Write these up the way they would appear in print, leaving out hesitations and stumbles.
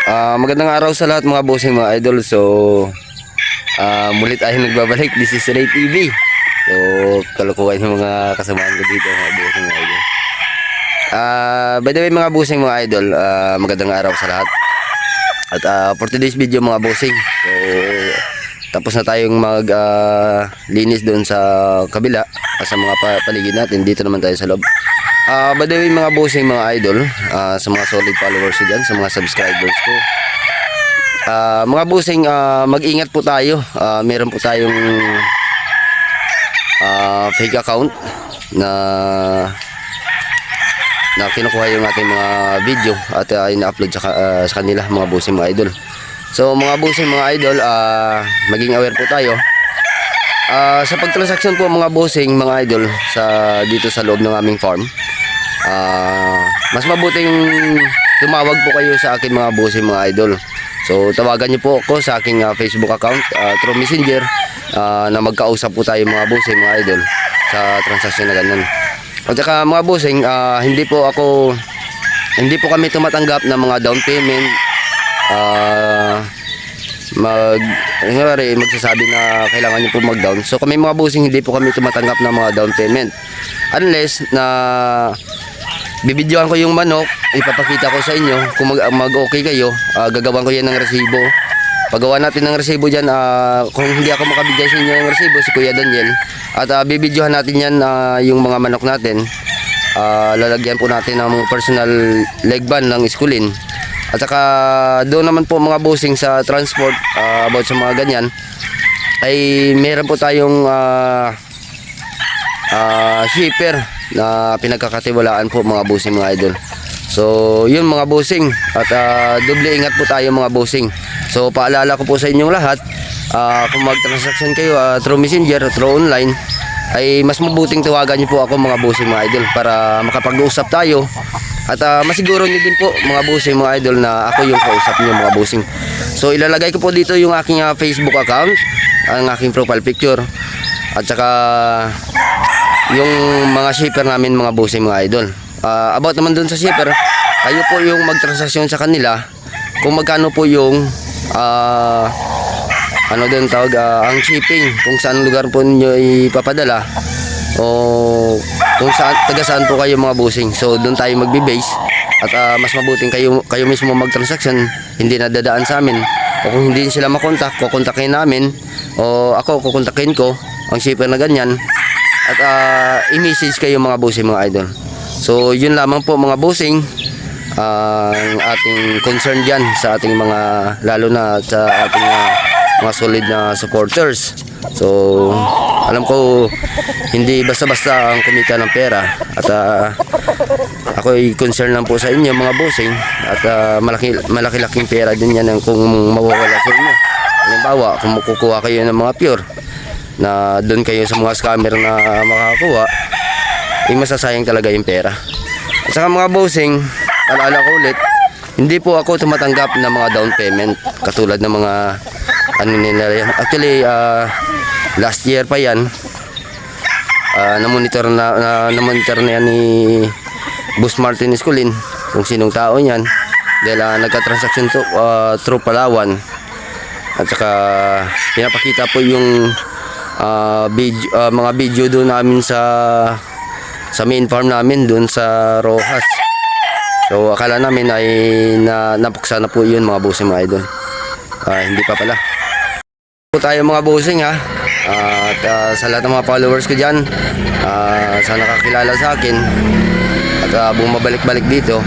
Magandang araw sa lahat mga bossing mga idol. So muli tayo nagbabalik. This is Ray TV. So kalukuhan yung mga kasamaan ko dito mga bossing mga idol. By the way mga bossing mga idol, magandang araw sa lahat. At for today's video mga bossing, so tapos na tayong mag linis doon sa kabila sa mga paligid natin. Dito naman tayo sa loob. By the way mga bossing mga idol, sa mga solid followers ko dyan, sa mga subscribers ko, mga bossing, mag-ingat po tayo. Meron po tayong fake account na kinukuha yung ating mga video at ina-upload sa kanila mga bossing mga idol. So mga bossing mga idol, maging aware po tayo sa pagtransaksyon po mga bossing mga idol dito sa loob ng aming farm. Mas mabuting tumawag po kayo sa akin mga bossing mga idol. So tawagan niyo po ako sa aking Facebook account through Messenger, na magkausap po tayo mga bossing mga idol sa transaksyon na ganun. At saka mga bossing, hindi po kami tumatanggap ng mga down payment. Magsasabi na kailangan nyo po mag-down. So kami mga bossing, hindi po kami tumatanggap ng mga down payment unless na bibidyoan ko yung manok, ipapakita ko sa inyo. Kung mag-okay kayo, gagawan ko yan ng resibo. Paggawa natin ng resibo dyan, kung hindi ako makabigay sa inyo ng resibo, si Kuya Daniel, at bibidyohan natin yan, yung mga manok natin. Lalagyan po natin ng personal leg band ng Esculin. At saka doon naman po mga bossing sa transport, about sa mga ganyan, ay meron po tayong shipper na pinagkakatiwalaan po mga bossing mga idol. So yun mga bossing, at doble ingat po tayo mga bossing. So paalala ko po sa inyong lahat, kung mag-transaction kayo through Messenger, through online, ay mas mabuting tawagan niyo po ako mga bossing mga idol para makapag-usap tayo. At masiguro niyo din po mga bossing mga idol na ako yung kausap niyo mga bossing. So ilalagay ko po dito yung aking Facebook account, ang aking profile picture, at saka yung mga shipper namin mga bossing mga idol. About naman dun sa shipper, kayo po yung magtransaksyon sa kanila kung magkano po yung ang shipping, kung saan lugar po niyo ipapadala, o kung taga saan po kayo mga bossing. So doon tayo magbe-base, at mas mabuting kayo mismo magtransaction, hindi nadadaan sa amin. O kung hindi sila makontak, kukontakin namin, o ako kukontakin ko ang shipper na ganyan, at i-message kayo mga bossing mga idol. So yun lamang po mga bossing, ang ating concern dyan sa ating mga, lalo na sa ating mga solid na supporters. So alam ko hindi basta-basta ang kumita ng pera, at ako ay concern lang po sa inyo mga bossing, at malaki-laking pera din yan kung mawawala sa inyo. Halimbawa kung makukuha kayo ng mga pure na doon kayo sa mga scammer na makakuha, masasayang talaga yung pera. At saka mga bossing, alala ko ulit, hindi po ako tumatanggap ng mga down payment katulad ng mga nila yan. Actually last year pa yan, na-monitor na yan ni Boss Martin Esculin kung sinong tao yan, dahil nagka-transaction through Palawan. At saka pinapakita po yung mga video doon namin sa main farm namin doon sa Rojas. So akala namin ay napuksa na po yun mga bossing mga idol. Hindi pa pala po tayo mga bossing ha. At sa lahat ng mga followers ko dyan, sa nakakilala sa akin at bumabalik-balik dito,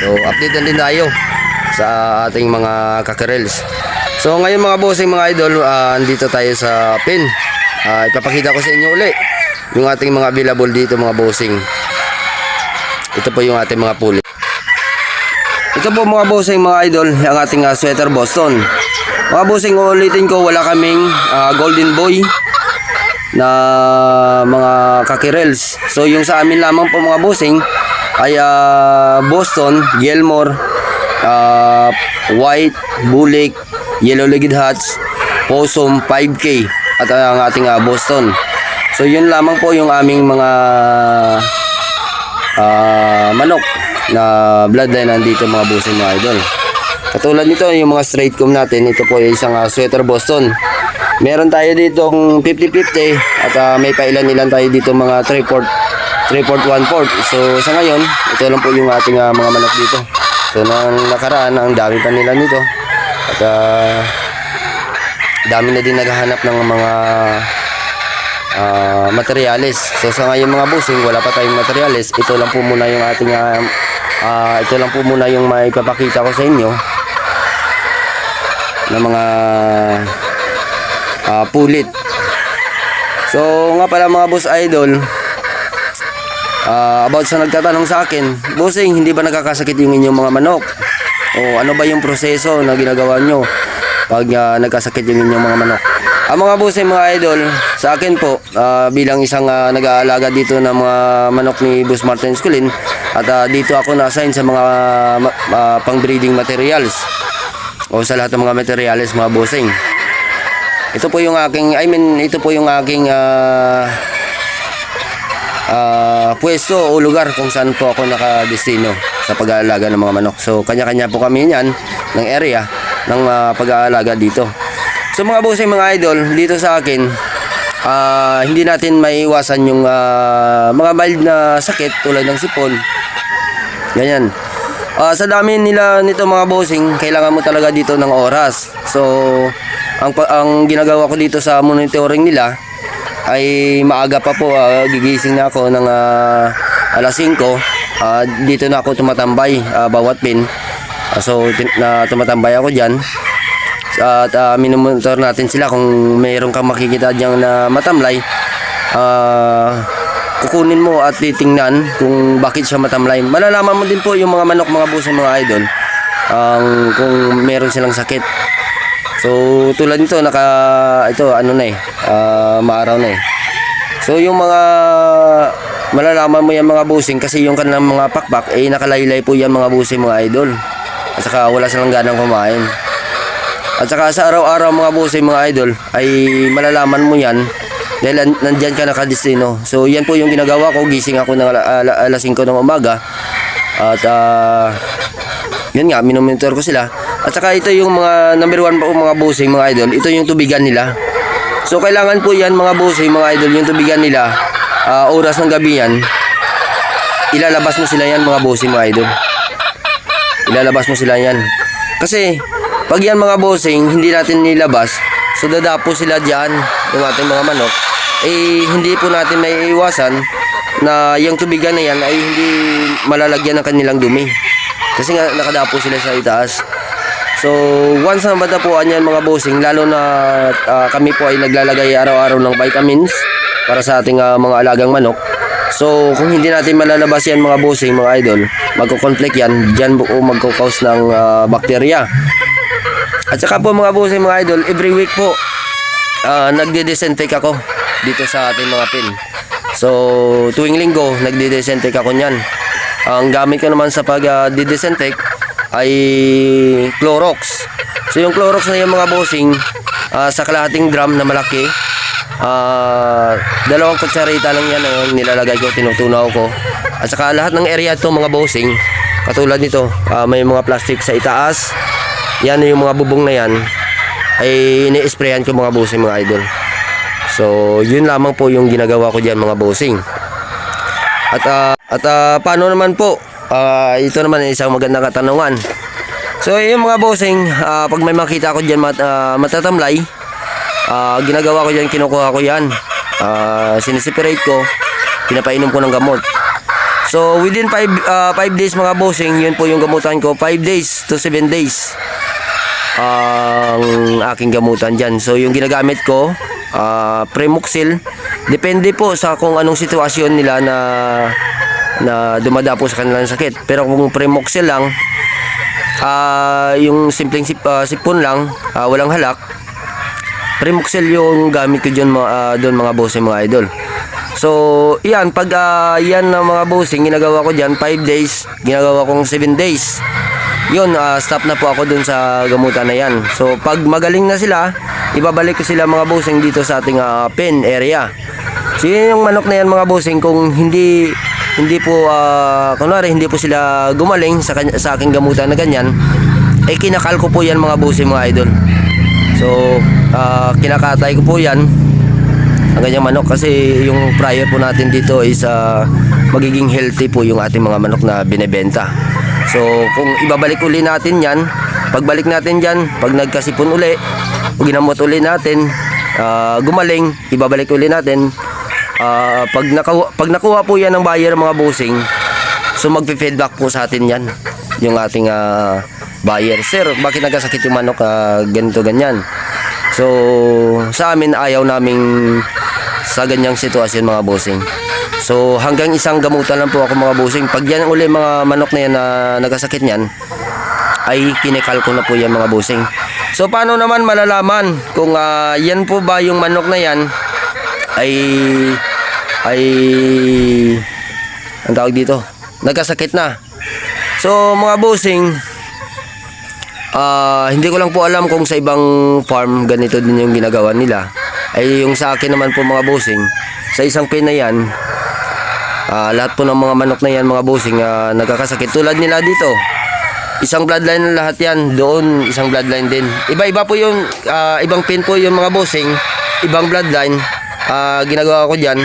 so update din tayo sa ating mga kakirels. So ngayon mga bossing mga idol, andito tayo sa pen. Ipapakita ko sa inyo uli yung ating mga available dito mga bossing. Ito po yung ating mga pulit. Ito po mga bossing mga idol, ang ating sweater Boston. Mga bossing, ulitin ko, wala kaming golden boy na mga kakirels. So yung sa amin lamang po mga bossing ay Boston, Gilmore, White, Bulik, Yellow-legged Hats, Possum, 5K, at ang ating Boston. So yun lamang po yung aming mga manok na bloodline nandito mga bossing mga idol. Katulad nito, yung mga straight comb natin, ito po ay isang sweater Boston. Meron tayo dito 50-50 at may pailan-ilan tayo dito mga 3/4, 1/4. So sa ngayon, ito lang po yung ating mga manok dito. So nang nakaraan, ang dami pa nila nito. At dami na din naghahanap ng mga materyales. So sa ngayon mga bossing, wala pa tayong materyales. Ito lang po muna yung ating ito lang po muna yung maipapakita ko sa inyo na mga pulit. So nga pala mga boss idol, about sa nagtatanong sa akin, bossing, hindi ba nakakasakit yung inyong mga manok? O ano ba yung proseso na ginagawa nyo pag nagkasakit yung inyong mga manok? Ang mga bossing mga idol, sa akin po, bilang isang nag-aalaga dito ng mga manok ni Boss Martin Esculin, at dito ako na-assign sa mga pang-breeding materials o sa lahat ng mga materials mga bossing. Ito po yung aking, ito po yung aking pwesto o lugar kung saan po ako nakadestino sa pag-aalaga ng mga manok. So kanya-kanya po kami niyan ng area ng pag-aalaga dito. So mga bossing mga idol, dito sa akin, hindi natin maiiwasan yung mga mild na sakit tulad ng sipon. Ganyan. Sa dami nila nito mga bossing, kailangan mo talaga dito ng oras. So ang ginagawa ko dito sa monitoring nila ay maaga pa po, gigising na ako ng alas 5. Dito na ako tumatambay bawat pin. So tumatambay ako diyan. At minumonitor natin sila kung mayroon kang makikita diyan na matamlay. Kukunin mo at titingnan kung bakit siya matamlay. Malalaman mo din po yung mga manok mga bossing mga idol kung meron silang sakit. So tulad nito ito ano na maaraw na So yung mga malalaman mo yan mga bossing kasi yung kanilang mga pakpak nakalaylay po yan mga bossing mga idol. At saka wala silang ganang kumain. At saka sa araw-araw mga bossing mga idol ay malalaman mo yan dahil nandyan ka nakadestino. So yan po yung ginagawa ko, gising ako ng alas 5 ng umaga. At yun nga, minomonitor ko sila. At saka ito yung mga number 1 po mga bossing mga idol, ito yung tubigan nila. So kailangan po yan mga bossing mga idol, yung tubigan nila, oras ng gabi yan, ilalabas mo sila yan mga bossing mga idol. Ilalabas mo sila yan. Kasi pag yan mga bossing, hindi natin nilabas, so dadapo sila dyan, yung ating mga manok, hindi po natin may iwasan na yung tubigan na yan ay hindi malalagyan ng kanilang dumi. Kasi nga nakadapo sila sa itaas. So once na madapuan yan mga bossing, lalo na kami po ay naglalagay araw-araw ng vitamins para sa ating mga alagang manok. So kung hindi natin malalabas yan mga bossing mga idol, magko-conflict yan, dyan po magko-cause ng bakterya. At saka po mga bossing mga idol, every week po nagde-disinfect ako dito sa ating mga pin. So tuwing linggo nagde-disinfect ako niyan. Ang gamit ko naman sa pag-disinfect ay Clorox. So yung Clorox na yung mga bossing, sa kalahating drum na malaki, 2 kutsarita lang yan ang nilalagay ko, tinutunaw ko. At saka lahat ng area ito mga bossing, katulad nito, may mga plastic sa itaas. Yan yung mga bubong na yan ay ini-sprayan ko mga bossing mga idol. So yun lamang po yung ginagawa ko diyan mga bossing. At paano naman po, ito naman ay isang magandang katanungan. So yung mga bossing, pag may makita ko diyan matatamlay, ginagawa ko diyan, kinukuha ko yan, siniseparate ko, pinapainom ko ng gamot. So within 5 days mga bossing, yun po yung gamutan ko, 5 days to 7 days ang aking gamutan dyan. So yung ginagamit ko, Premoxil, depende po sa kung anong sitwasyon nila na dumadapo sa kanilang sakit. Pero kung Premoxil lang, yung simpleng sipon lang, walang halak, Premoxil yung gamit ko dyan doon mga bossing mga idol. So yan, pag yan na mga bossing, ginagawa ko dyan 5 days, ginagawa kong 7 days, yun, stop na po ako dun sa gamutan na yan. So pag magaling na sila, ibabalik ko sila mga bossing dito sa ating pen area. So yun yung manok na yan mga bossing, kung hindi po kunwari hindi po sila gumaling sa aking gamutan na ganyan, ay kinakal ko po yan mga bossing mga idol. So kinakatay ko po yan ang ganyang manok kasi yung prior po natin dito is magiging healthy po yung ating mga manok na binebenta. So kung ibabalik uli natin yan, pagbalik natin dyan, pag nagkasipon uli o ginamot uli natin, gumaling, ibabalik uli natin. Pag nakuha po yan ng buyer mga bossing, so magfe-feedback po sa atin yan yung ating buyer. Sir, bakit nagkasakit yung manok, ganito ganyan. So sa amin ayaw naming sa ganyang sitwasyon mga bossing. So hanggang isang gamutan lang po ako mga bossing. Pag yan uli mga manok na yan na nagkasakit niyan, ay kinikal ko na po yan mga bossing. So paano naman malalaman kung yan po ba yung manok na yan ay ang tawag dito, nagkasakit na. So mga bossing, hindi ko lang po alam kung sa ibang farm ganito din yung ginagawa nila. Ay yung sa akin naman po mga bossing, sa isang pen na yan, lahat po ng mga manok na yan mga bossing nagkakasakit. Tulad nila dito, isang bloodline lahat yan, doon isang bloodline din. Iba-iba po yung ibang pen po yung mga bossing, ibang bloodline. Ginagawa ko dyan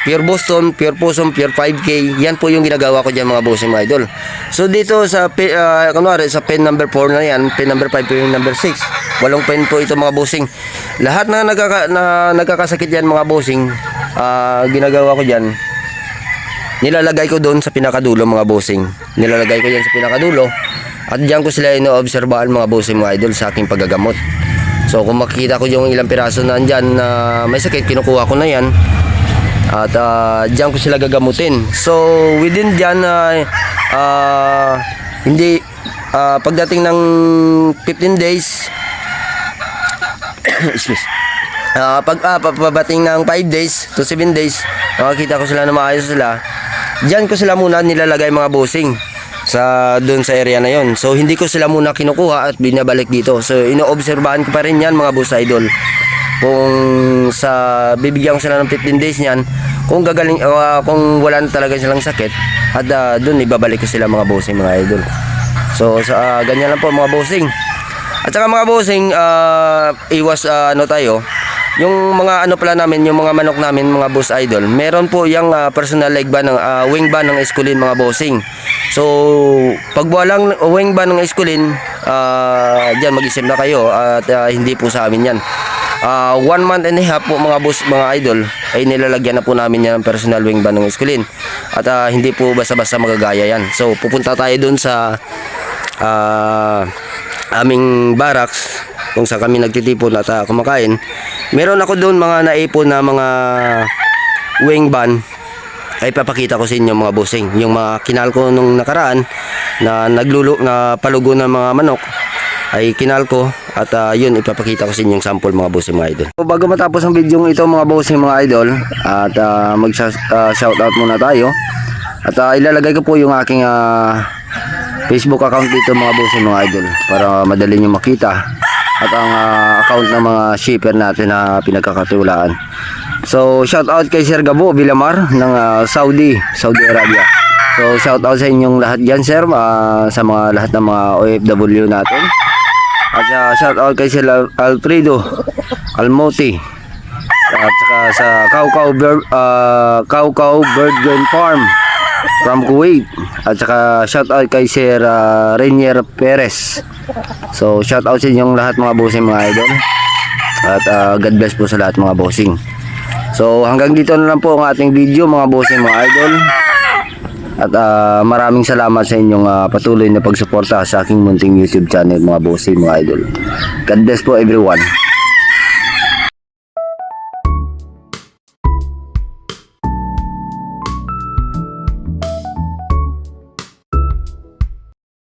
pure Boston, pure Possum, pure 5K. Yan po yung ginagawa ko dyan mga bossing mga idol. So dito sa kunwari sa pen number 4 na yan, pen number 5, pen number 6, 8 pen po ito mga bossing. Lahat na nagkakasakit yan mga bossing, ginagawa ko dyan, nilalagay ko doon sa pinakadulo mga bossing. Nilalagay ko yan sa pinakadulo at dyan ko sila ino-obserbahan mga bossing mga idol sa aking paggagamot. So kung makikita ko yung ilang piraso na andyan na may sakit, kinukuha ko na yan at dyan ko sila gagamutin. So within dyan hindi pagdating ng 15 days pagdating ng 5 days to 7 days, makikita ko sila na maayos sila, dyan ko sila muna nilalagay mga bossing sa doon sa area na yon. So hindi ko sila muna kinukuha at binabalik dito. So inoobserbahan ko pa rin yan mga boss idol. Kung bibigyan ko sila ng 15 days niyan, kung gagaling kung wala na talaga silang sakit, at doon ibabalik ko sila mga bossing mga idol. So sa ganyan lang po mga bossing. At saka mga bossing, iwas tayo. Yung mga pala namin, yung mga manok namin mga boss idol, meron po yung personal leg ban ng wing ban ng Esculin mga bossing. So pag walang wing ban ng Esculin, diyan mag-isip na kayo at hindi po sa amin yan. 1 month and a half po mga boss mga idol ay nilalagyan na po namin yan ng personal wing ban ng Esculin. At hindi po basta-basta magagaya yan. So pupunta tayo dun sa aming barracks kung saan kami nagtitipon at kumakain. Meron ako doon mga naipon na mga wing ban, ay papakita ko sa inyo mga bossing. Yung mga kinal ko nung nakaraan na na palugo ng mga manok, ay kinal ko at yun ipapakita ko sa inyo yung sample mga bossing mga idol. So, bago matapos ang video ito mga bossing mga idol, at mag-shoutout muna tayo. At ilalagay ko po yung aking Facebook account dito mga bossing mga idol para madali nyo makita, at ang account ng mga shipper natin na pinagkakatiwalaan. So shout out kay Sir Gabo Villamar ng Saudi Arabia. So shout out sa inyong lahat dyan sir, sa mga lahat ng mga OFW natin. At shout out kay Sir Alfredo Almoti, at saka sa Kaukaw Bird Game Farm from Kuwait. At saka shout out kay Sir Rainier Perez. So shout out sa inyong lahat mga bossing mga idol. At God bless po sa lahat mga bossing. So hanggang dito na lang po ang ating video mga bossing mga idol. At maraming salamat sa inyong patuloy na pagsuporta sa aking munting YouTube channel mga bossing mga idol. God bless po everyone.